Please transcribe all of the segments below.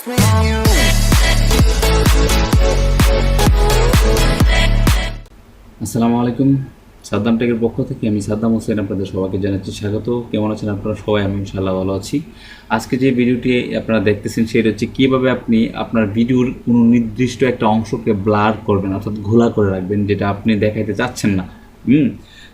me and you. আসসালামু আলাইকুম। সাদ্দাম টেকের পক্ষ থেকে আমি সাদ্দাম হোসেন আপনাদের সবাইকে জানাচ্ছি স্বাগত। কেমন আছেন আপনারা সবাই? আমি ইনশাআল্লাহ ভালো আছি। আজকে যে ভিডিওটি আপনারা দেখতেছেন সেটা হচ্ছে কীভাবে আপনি আপনার ভিডিওর কোনো নির্দিষ্ট একটা অংশকে ব্লার করবেন, অর্থাৎ ঘোলা করে রাখবেন, যেটা আপনি দেখাইতে চাচ্ছেন না।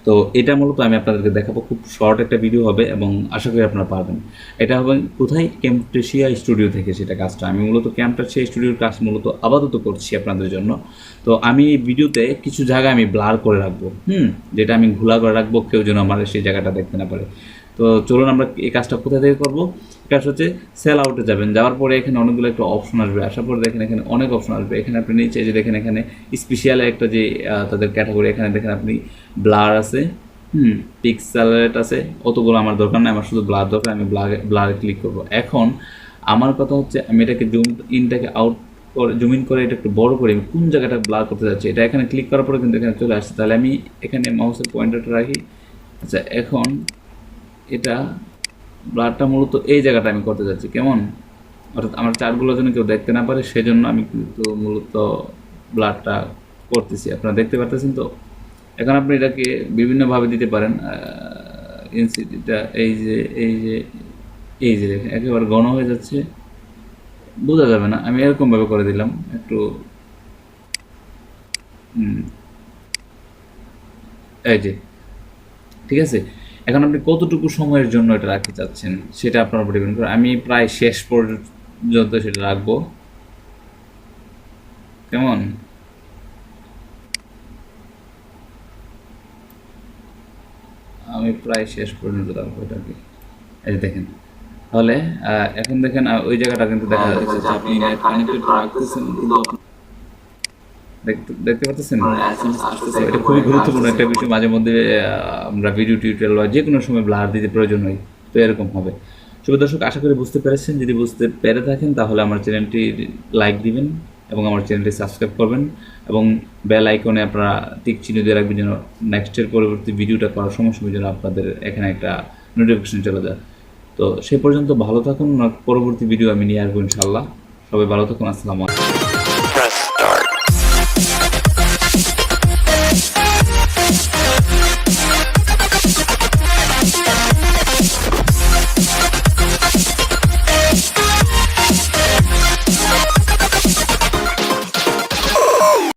তো এটা মূলত আমি আপনাদেরকে দেখাবো। খুব শর্ট একটা ভিডিও হবে এবং আশা করি আপনারা পারবেন। এটা হবে কোথায়? ক্যাম্পটেশিয়া স্টুডিও থেকে সেটা কাজটা। আমি মূলত ক্যাম্পটেশিয়া স্টুডিওর কাজ মূলত আপাতত করছি আপনাদের জন্য। তো আমি এই ভিডিওতে কিছু জায়গা আমি ব্লার করে রাখবো, যেটা আমি ঘোলা করে রাখবো, কেউ যেন আমার সেই জায়গাটা দেখতে না পারে। তো চলুন আমরা এই কাজটা কোথা থেকে করবো। কাজ হচ্ছে সেল আউটে যাবেন, যাওয়ার পরে এখানে অনেকগুলো একটা অপশন আসবে, আসার পরে দেখেন এখানে অনেক অপশন আসবে। এখানে আপনি নিচে যে দেখেন এখানে স্পেশাল একটা যে তাদের ক্যাটাগরি, এখানে দেখেন আপনি ব্লার আছে, পিক্সেলেট আছে। অতগুলো আমার দরকার নেই, আমার শুধু ব্লার দরকার। আমি ব্লারে ক্লিক করব। এখন আমার কথা হচ্ছে আমি এটাকে ইনটাকে আউট করে জুম ইন করে এটা একটু বড় করে আমি কোন জায়গাটা ব্লার করতে যাচ্ছি এটা এখানে ক্লিক করার পরে কিন্তু এখানে চলে আসছে। তাহলে আমি এখানে মাউসের পয়েন্টারটা রাখি। আচ্ছা, এখন এটা ব্লারটা মূলত এই জায়গাটা আমি করতে যাচ্ছি, কেমন? অর্থাৎ আমার চার্টগুলো যেন কেউ দেখতে না পারে, সেজন্য আমি কিন্তু মূলত ব্লারটা করতেছি। আপনারা দেখতে পারতেছেন তো? এখন আপনি এটাকে বিভিন্নভাবে দিতে পারেন। ইনসিটিটা এই যে দেখেন একেবারে ঘন হয়ে যাচ্ছে, বোঝা যাবে না। আমি এরকমভাবে করে দিলাম একটু। এই যে, ঠিক আছে। এখন আপনি কতটুকু সময়ের জন্য এটা রাখতে চাচ্ছেন সেটা আপনার উপর ডিপেন্ড করে। আমি প্রায় শেষ পর্যন্ত সেটা রাখবো, কেমন? আমি প্রায় শেষ পর্যন্ত রাখবো এটাকে। এই যে দেখেন, তাহলে এখন দেখেন ওই জায়গাটা কিন্তু দেখা যাচ্ছে যে আপনি নেট কানেক্টেড রাখতেছেন, দেখতে পাচ্ছেন। এটা খুবই গুরুত্বপূর্ণ একটা বিষয়। মাঝে মধ্যে আমরা ভিডিও টিউটোরিয়াল বা যে কোনো সময় ব্লার দিতে প্রয়োজন হয়, তো এরকম হবে। শুভ দর্শক, আশা করি বুঝতে পেরেছেন। যদি বুঝতে পেরে থাকেন তাহলে আমার চ্যানেলটি লাইক দিবেন এবং আমার চ্যানেলটি সাবস্ক্রাইব করবেন এবং বেল আইকনে আপনারা টিক চিহ্ন দিয়ে রাখবেন, যেন নেক্সটের পরবর্তী ভিডিওটা করার সময় যেন আপনাদের এখানে একটা নোটিফিকেশন চলে যায়। তো সে পর্যন্ত ভালো থাকুন, পরবর্তী ভিডিও আমি নিয়ে আসবো ইনশাল্লাহ। সবাই ভালো থাকুন। আসসালামু আলাইকুম।